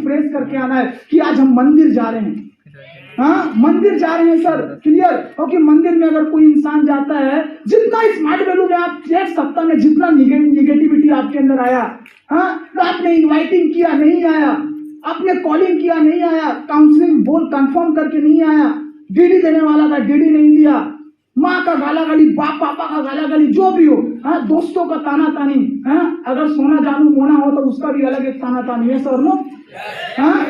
Refresh करके आना है कि आज हम मंदिर जा रहे हैं। हाँ, मंदिर जा रहे हैं सर, क्लियर। क्योंकि मंदिर में अगर कोई इंसान जाता है, जितना स्मार्ट वैल्यू में आप एक सप्ताह में जितना निगेटिविटी आपके अंदर आया, हाँ, तो आपने इन्वाइटिंग किया नहीं आया, आपने कॉलिंग किया नहीं आया, काउंसलिंग बोल कंफर्म करके नहीं आया, डीडी देने वाला था डीडी नहीं दिया, माँ का गाला गाली, बाप पापा का गाला गाली, जो भी हो, हाँ, दोस्तों का ताना तानी, हाँ, अगर सोना जानू मोना हो तो उसका भी अलग एक ताना तानी है सर नो। हाँ,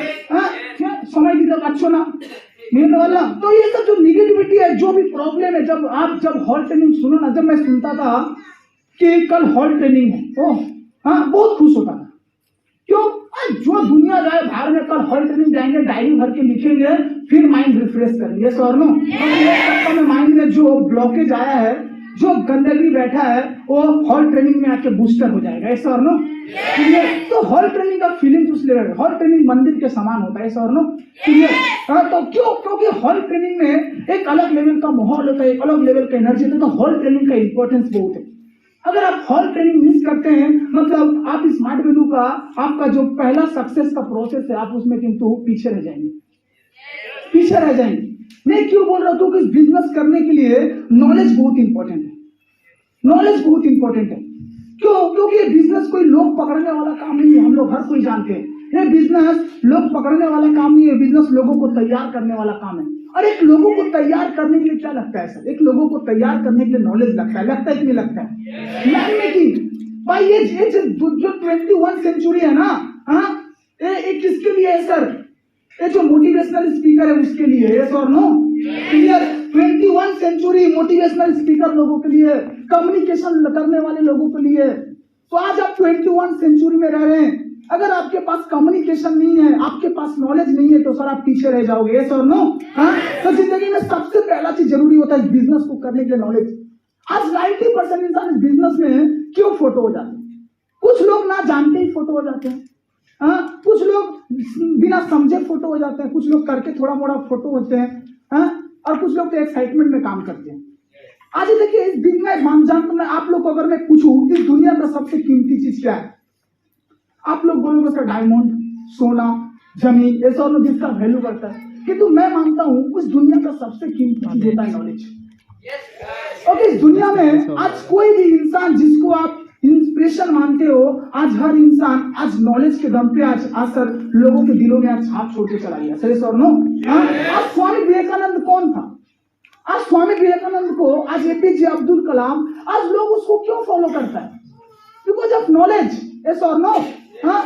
समय की तक अच्छो ना नहीं वाला। तो ये सब जो निगेटिविटी है, जो भी प्रॉब्लम है, जब हॉल ट्रेनिंग सुनो ना, जब मैं सुनता था कि कल हॉल ट्रेनिंग है, ओह हाँ, बहुत खुश होता था। क्यों? जो दुनिया जाए बाहर में, कल हॉल ट्रेनिंग जाएंगे, डायरी भर के लिखेंगे, फिर माइंड रिफ्रेश करेंगे सर नो। में माइंड में जो ब्लॉकेज आया है, जो गंदगी बैठा है, वो हॉल ट्रेनिंग में आके बूस्टर हो जाएगा, ऐसा और नो। तो हॉल ट्रेनिंग का फीलिंग उस लेवल, हॉल ट्रेनिंग मंदिर के समान होता है, ऐसा और नो। तो क्यों? क्योंकि हॉल ट्रेनिंग में एक अलग लेवल का माहौल होता है, एक अलग लेवल का एनर्जी होता है। तो हॉल ट्रेनिंग का इंपॉर्टेंस बहुत है। अगर आप हॉल ट्रेनिंग मिस करते हैं, मतलब आप स्मार्ट वैल्यू का आपका जो पहला सक्सेस का प्रोसेस है, आप उसमें किंतु पीछे रह जाएंगे, पीछे रह जाएंगे। मैं क्यों बोल रहा हूँ कि बिजनेस करने के लिए नॉलेज बहुत इंपॉर्टेंट है, नॉलेज बहुत इंपॉर्टेंट है। क्यों? क्योंकि ये बिजनेस कोई लोग पकड़ने वाला काम नहीं है, हम लोग हर कोई जानते हैं। ये बिजनेस लोग पकड़ने वाला काम नहीं है, बिजनेस लोगों को तैयार करने वाला काम है। और एक लोगों को तैयार करने के लिए क्या लगता है सर? एक लोगों को तैयार करने के लिए नॉलेज लगता है कि नहीं लगता है? मैथमेटिक्स भाई, ये जो 21 सेंचुरी है ना, हाँ, ये किसके लिए है सर? ये जो मोटिवेशनल स्पीकर है उसके लिए है, यस और no? Clear. 21 century motivational speaker लोगों के लिए, कम्युनिकेशन करने वाले लोगों के लिए। तो आज आप 21 सेंचुरी में रह रहे हैं, अगर आपके पास कम्युनिकेशन नहीं है, आपके पास नॉलेज नहीं है, तो सर आप पीछे रह जाओगे, यस और नो? हाँ, तो जिंदगी में सबसे पहला चीज जरूरी होता है बिजनेस को करने के लिए नॉलेज। आज 90% इंसान इस बिजनेस में क्यों फोटो हो जाते हैं? कुछ लोग ना जानते ही फोटो हो जाते हैं, हाँ, कुछ लोग बिना समझे फोटो हो जाते हैं, कुछ लोग करके थोड़ा मोड़ा फोटो होते हैं, हाँ, और कुछ लोग तो एक्साइटमेंट में काम करते हैं। आज देखिए इस बिजनेस जानते मैं आप लोग को अगर मैं पूछूं इस दुनिया का सबसे कीमती चीज क्या है, आप लोग बोलोगे सर डायमंड, सोना, जमीन, ऐसा और जिसका वैल्यू करता है। किंतु मैं मानता हूं उस दुनिया का सबसे कीमती चीज होता है नॉलेज। ओके, इस दुनिया में आज कोई भी इंसान जिसको आप इंस्पिरेशन मानते हो, आज हर इंसान आज नॉलेज के दम पे आज सर लोगों के दिलों में आज छाप छोड़ के चला गया, सर सर नो। आज स्वामी विवेकानंद कौन था? आज स्वामी विवेकानंद को, आज एपीजे अब्दुल कलाम, आज लोग उसको क्यों फॉलो करता है? बिकॉज ऑफ नॉलेज, यस और नो। हाँ,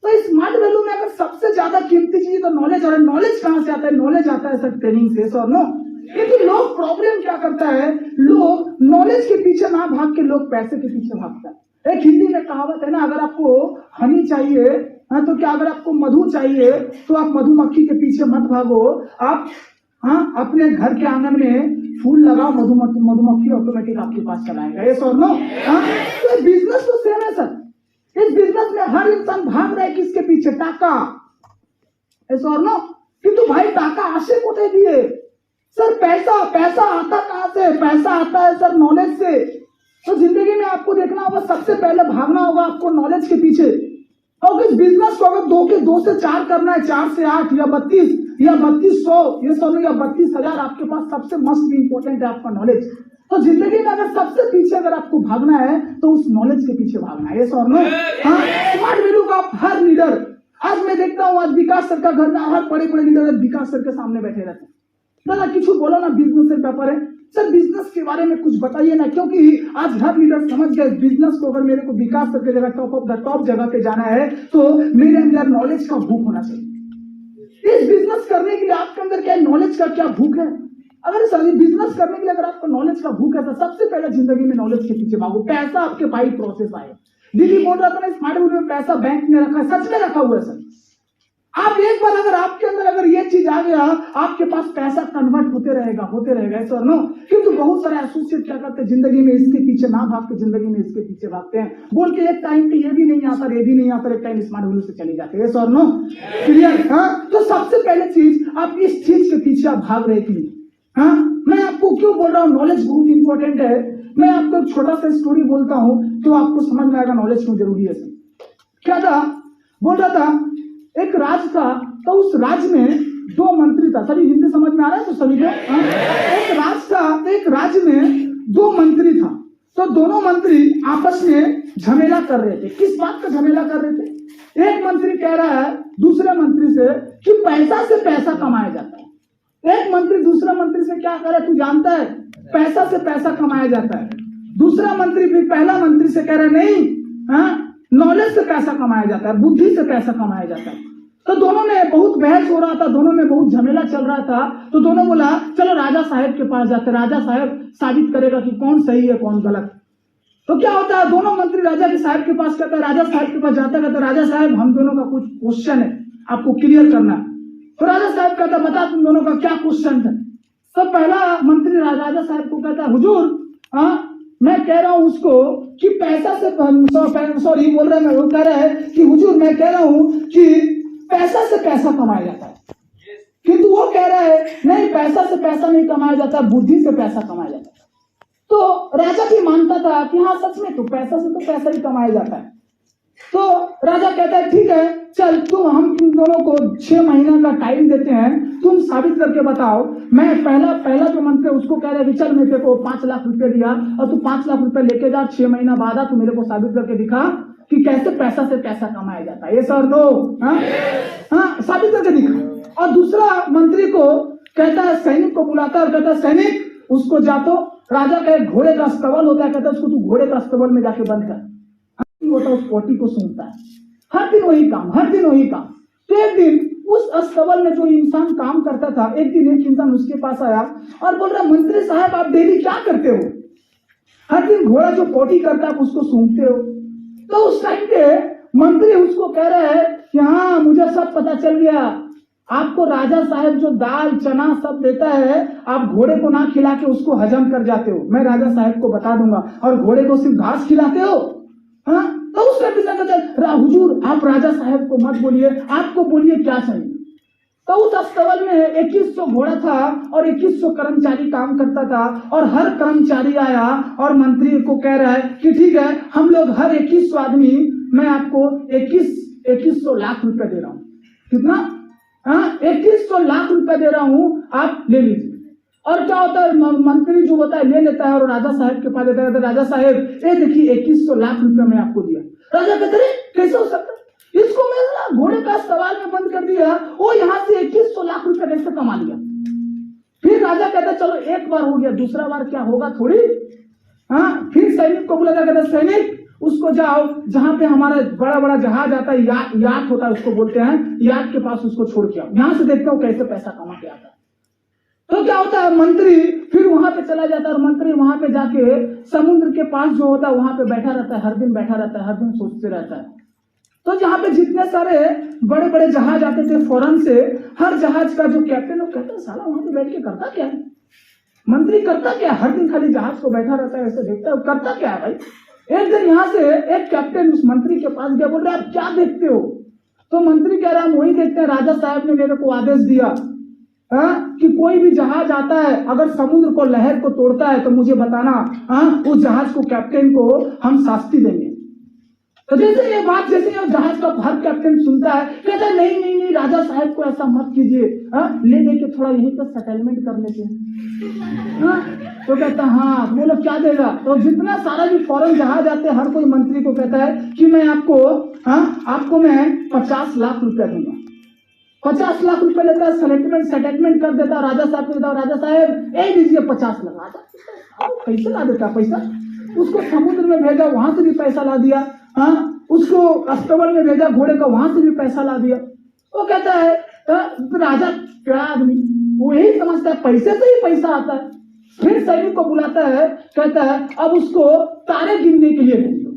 तो इस स्मार्ट वैल्यू में अगर सबसे ज्यादा कीमती चीज तो नॉलेज, और नॉलेज कहां से आता है? नॉलेज आता है सर ट्रेनिंग से, यस और नो। लेकिन लोग प्रॉब्लम क्या करता है, लोग नॉलेज के पीछे ना भाग के लोग पैसे के पीछे भागता है। एक हिंदी में कहावत है ना, अगर आपको हनी चाहिए, हाँ, तो क्या अगर आपको मधु चाहिए तो आप मधुमक्खी के पीछे मत भागो, आप हाँ अपने घर के आंगन में फूल लगाओ, मधुमक्खी ऑटोमेटिक आपके पास चलाएगा, यस और नो। हाँ, तो बिजनेस तो सेम है सर। इस बिजनेस में हर इंसान भाग रहा है किसके पीछे? टाका, यस और नो। किंतु भाई टाका आशे कोठे दिए सर, पैसा आता कहां से? पैसा आता है सर नॉलेज से। तो जिंदगी में आपको देखना होगा, सबसे पहले भागना होगा आपको नॉलेज के पीछे। और इस बिजनेस को अगर 2 से 4 करना है, 4 से 8 या 32 या 3200 ये सब या 32,000 आपके पास, सबसे मस्ट इंपॉर्टेंट है आपका नॉलेज। तो जिंदगी में अगर सबसे पीछे अगर आपको भागना है तो उस नॉलेज के पीछे भागना है, यस और नो। हाँ, स्मार्ट वैल्यू का हर लीडर, आज मैं देखता हूँ आज विकास सर का घर में हर बड़े लीडर विकास सर के सामने बैठे रहते हैं। ना किसी बोलो ना बिजनेस से पेपर है सर, बिजनेस के बारे में कुछ बताइए ना, क्योंकि आज हर लीडर समझ गया बिजनेस को अगर मेरे को विकास करके जगह टॉप जगह पे जाना है तो मेरे अंदर नॉलेज का भूख होना चाहिए। इस बिजनेस करने के लिए आपके अंदर क्या नॉलेज का क्या भूख है? अगर सर बिजनेस करने के लिए अगर आपको नॉलेज का भूख है तो सबसे पहले जिंदगी में नॉलेज के पीछे भागो। पैसा आपके पास प्रोसेस आए। दीदी बोल रहा था ना स्मार्ट वैल्यू में पैसा बैंक में रखा है, सच में रखा हुआ है सर। आप एक बार अगर आपके अंदर अगर ये चीज आ गया, आपके पास पैसा कन्वर्ट होते रहेगा ऐसा नो। किंतु बहुत सारे एसोसिएट क्या करते हैं जिंदगी में, इसके पीछे ना भाग के जिंदगी में इसके पीछे भागते हैं, बोल के एक टाइम पे ये भी नहीं आता, एक टाइम स्मार्ट वैल्यू से चले जाते हैं, ऐसा नो। क्लियर? हाँ, तो सबसे पहले चीज आप इस चीज के पीछे आप भाग रहे थे। हाँ, मैं आपको क्यों बोल रहा हूँ नॉलेज बहुत इंपॉर्टेंट है। मैं आपको एक छोटा सा स्टोरी बोलता हूँ तो आपको समझ में आएगा नॉलेज क्यों जरूरी है। क्या था, बोल रहा था एक राज्य था, तो उस राज्य में 2 मंत्री था। सभी हिंदी समझ में आ रहा है तो सभी को? एक राज्य था, तो एक राज्य में 2 मंत्री था, तो दोनों मंत्री आपस में झमेला कर रहे थे। किस बात का झमेला कर रहे थे? एक मंत्री कह रहा है दूसरे मंत्री से कि पैसा से पैसा कमाया जाता है। एक मंत्री दूसरे मंत्री से क्या करे, तू जानता है पैसा से पैसा कमाया जाता है। दूसरा मंत्री फिर पहला मंत्री से कह रहा है नहीं, नॉलेज से पैसा कमाया जाता है, बुद्धि से पैसा कमाया जाता है। तो दोनों में बहुत बहस हो रहा था, दोनों में बहुत झमेला चल रहा था। तो दोनों बोला चलो राजा साहब के पास जाते, राजा साहब साबित करेगा कि कौन सही है कौन गलत। तो क्या होता है, दोनों मंत्री राजा के साहब के पास कहता है, राजा साहब के पास जाता कहता राजा साहब हम दोनों का कुछ क्वेश्चन है, आपको क्लियर करना है। तो राजा साहब कहता बता तुम दोनों का क्या क्वेश्चन है। तो पहला मंत्री राजा साहब को कहता हुजूर मैं कह रहा हूं उसको कि पैसा से सॉरी बोल रहा है, वो कह रहा है कि हुजूर मैं कह रहा हूं कि पैसा से पैसा कमाया जाता है, किंतु वो कह रहा है नहीं पैसा से पैसा नहीं कमाया जाता, बुद्धि से पैसा कमाया जाता है। तो राजा भी मानता था कि हाँ सच में तो पैसा से तो पैसा ही कमाया जाता है। तो राजा कहता है ठीक है चल तुम हम तुम दोनों को 6 महीना का टाइम देते हैं, तुम साबित करके बताओ। मैं पहला जो मंत्री उसको कह रहे चल मैं तेरे को 5 लाख रुपए दिया और तू 5 लाख रुपए लेके जा, 6 महीना बाद तू मेरे को साबित करके दिखा कि कैसे पैसा से पैसा कमाया जाता है। ये सर नो हाँ साबित करके दिखा। और दूसरा मंत्री को कहता है सैनिक को बुलाता है और कहता है सैनिक उसको जा तो राजा का एक घोड़े का अस्तबल होता है, कहता है उसको तू घोड़े का अस्तबल में जाके बंद कर। होता उस पोटी को सूंघता है, हर दिन वही काम, हर दिन वही काम। तो एक दिन उस अस्तबल में जो इंसान काम करता था, एक दिन एक इंसान उसके पास आया और बोल रहा मंत्री साहब आप डेली क्या करते हो, हर दिन घोड़ा जो पोटी करता है उसको सूंघते हो। तो उस टाइम पे मंत्री उसको कह रहा है कि हाँ मुझे सब पता चल गया, आपको राजा साहब जो दाल चना सब देता है आप घोड़े को ना खिला के उसको हजम कर जाते हो, मैं राजा साहब को बता दूंगा, और घोड़े को सिर्फ घास खिलाते हो। हाँ तो उस हुजूर आप राजा साहब को मत बोलिए, आपको बोलिए क्या चाहिए। तो उस अस्तबल में 2100 घोड़ा था और 2100 कर्मचारी काम करता था, और हर कर्मचारी आया और मंत्री को कह रहा है कि ठीक है हम लोग हर 2100 आदमी मैं आपको 2100 लाख रुपए दे रहा हूं। कितना? 2100 लाख रुपए दे रहा हूं, आप ले लीजिए। और क्या होता है मंत्री जो होता है ले लेता है और राजा साहब के पास देता है, राजा साहब ये देखिए 2100 लाख रुपए मैं आपको दिया। राजा कहते रहे कैसे हो सकता, इसको मैं घोड़े का सवाल में बंद कर दिया, वो यहाँ से 2100 लाख रुपए कैसे कमा लिया। फिर राजा कहता चलो एक बार हो गया, दूसरा बार क्या होगा थोड़ी। फिर सैनिक को बुलाता, कहता सैनिक उसको जाओ जहां पे हमारा बड़ा बड़ा जहाज आता है, याट होता है उसको बोलते हैं, याट के पास उसको छोड़ के आओ, यहां से देखता हूं कैसे पैसा कमा के आता है। तो क्या होता है मंत्री फिर वहां पे चला जाता है और मंत्री वहां पे जाके समुद्र के पास जो होता है वहां पे बैठा रहता है, हर दिन बैठा रहता है, हर दिन सोचते रहता है। तो जहां पे जितने सारे बड़े बड़े जहाज आते थे फॉरेन से, हर जहाज का जो कैप्टन वो कहता है साला वहां पे बैठ के करता क्या है, मंत्री करता क्या, हर दिन खाली जहाज को बैठा रहता है ऐसे देखता है, करता क्या है भाई। एक दिन यहाँ से एक कैप्टन उस मंत्री के पास गया, बोल रहा है आप क्या देखते हो। तो मंत्री कह रहा है हम वही देखते हैं, राजा साहब ने मेरे को आदेश दिया कि कोई भी जहाज आता है अगर समुद्र को लहर को तोड़ता है तो मुझे बताना, उस जहाज को कैप्टन को हम शास्ति देंगे। तो जैसे ये बात जैसे ये जहाज का हर कैप्टन सुनता है, कहता है नहीं नहीं नहीं राजा साहब को ऐसा मत कीजिए, ले लेके थोड़ा यहीं पर सेटलमेंट कर लेते हैं। तो कहता हाँ बोलो क्या देगा। तो जितना सारा भी फॉरेन जहाज आते हैं हर कोई मंत्री को कहता है कि मैं आपको मैं 50 लाख रुपया दूंगा। 50 लाख रुपए लेता है, सेटलमेंट कर देता, राजा साहब को देता, राजा साहब ए दीजिए 50 लाख। राजा कैसे ला देता पैसा, उसको समुद्र में भेजा वहां से भी पैसा ला दिया, उसको अस्तबल में भेजा घोड़े का वहां से भी पैसा ला दिया। वो कहता है राजा क्या आदमी, वो यही समझता है पैसे से ही पैसा आता है। फिर सैनिक को बुलाता है, कहता है अब उसको तारे गिनने के लिए भेजो।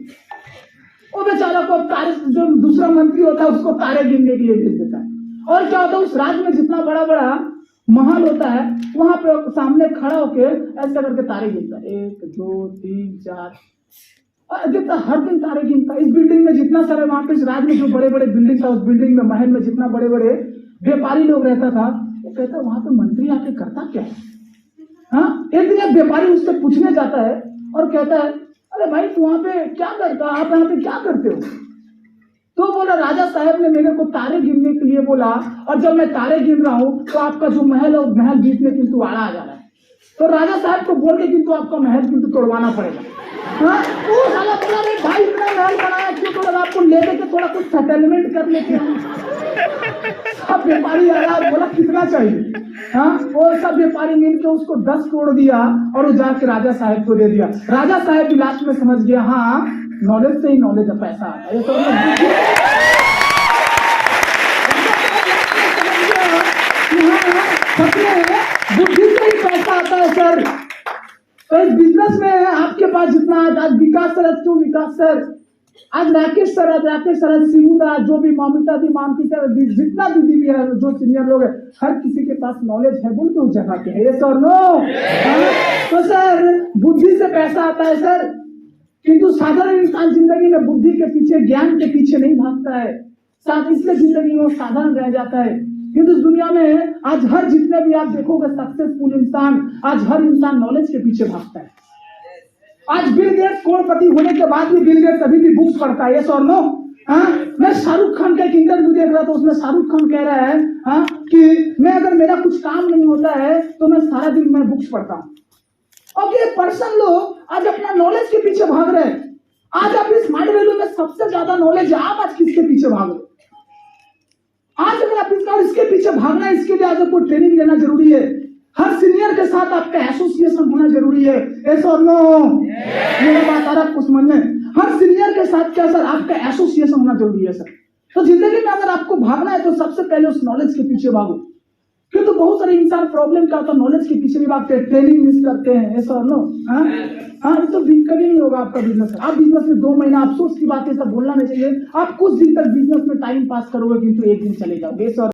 वो बेचारा को तारे, जो दूसरा मंत्री होता है उसको तारे गिनने के लिए भेज देता है। और क्या होता है उस राज्य में जितना बड़ा बड़ा महल होता है वहां पे सामने खड़ा होके ऐसा करके तारे गिनता है, 1 2 3 4, जितना हर दिन तारे गिनता है। इस बिल्डिंग में जितना सारे वहां पे इस राज्य में जो बड़े बड़े बिल्डिंग था, उस बिल्डिंग में महल में जितना बड़े बड़े व्यापारी लोग रहता था, वो कहता है वहां पे मंत्री आके करता क्या है। एक दिन एक व्यापारी उससे पूछने जाता है और कहता है अरे भाई तू वहां पे क्या करता, आप यहाँ पे क्या करते हो। तो बोला राजा साहब ने मेरे को तारे गिनने के लिए बोला, और जब मैं तारे गिन रहा हूं तो आपका जो महल है वो महल बीच में किंतु आड़ा आ जा रहा है। तो राजा साहब को बोल के किंतु आपका महल किंतु तोड़वाना पड़ेगा। हाँ, वो साला बोला रे भाई इतना महल बनाया क्यों, तो आपको ले लेके थोड़ा कुछ सेटलमेंट कर लेते हैं। सब व्यापारी आया, बोला कितना चाहिए। हाँ, वो सब व्यापारी मिलकर उसको 10 करोड़ दिया और वो जाके राजा साहब को दे दिया। राजा साहब भी लास्ट में समझ गया, हाँ नॉलेज से ही नॉलेज है, पैसा आता है। बुद्धि से ही पैसा आता है सर। तो इस बिजनेस में आपके पास जितना आज विकास सर, क्यों विकास सर, आज राकेश सर, सिमुदा, जो भी ममिता दी, मानती सर, जितना दीदी भी है, जो सीनियर लोग है, हर किसी के पास नॉलेज है बोल के उस जगह के है। ये सर नो, तो सर बुद्धि से पैसा आता है सर, किंतु साधारण इंसान जिंदगी में बुद्धि के पीछे, ज्ञान के पीछे नहीं भागता है, साथ इसलिए जिंदगी में साधारण रह जाता है। किंतु दुनिया में आज हर जितने भी आप देखोगे सक्सेसफुल इंसान, आज हर इंसान नॉलेज के पीछे भागता है। आज बिल गेट्स करोड़पति होने के बाद भी बिल गेट्स अभी भी बुक्स पढ़ता है, यस और नो? हाँ, मैं शाहरुख खान का एक इंटरव्यू देख रहा था, उसमें शाहरुख खान कह रहा है हाँ कि मैं अगर मेरा कुछ काम नहीं होता है तो मैं सारा दिन मैं बुक्स पढ़ता हूँ। और ये पर्सन लोग आज अपना नॉलेज के पीछे भाग रहे हैं। आज आप इस स्मार्ट वैल्यू में सबसे ज्यादा नॉलेज है, आप आज किसके पीछे भाग रहे? आज अगर आप इसके पीछे भागना है, इसके लिए आज आपको ट्रेनिंग लेना जरूरी है। हर सीनियर के साथ आपका एसोसिएशन होना जरूरी है, ऐसा और नो? मेरा बात आ रहा है आपको समझ में? हर सीनियर के साथ क्या सर, आपका एसोसिएशन होना जरूरी है सर। तो जिंदगी में अगर आपको भागना है तो सबसे पहले उस नॉलेज के पीछे भागो। क्योंकि तो बहुत सारे इंसान प्रॉब्लम क्या होता है, नॉलेज के पीछे भी भागते हैं, ट्रेनिंग मिस करते हैं, ऐसा और नो? हाँ, तो कभी नहीं होगा आपका बिजनेस। आप बिजनेस में 2 महीना, अफसोस की बात है, सब बोलना नहीं चाहिए, आप कुछ दिन तक बिजनेस में टाइम पास करोगे किंतु एक दिन चले जाओगे।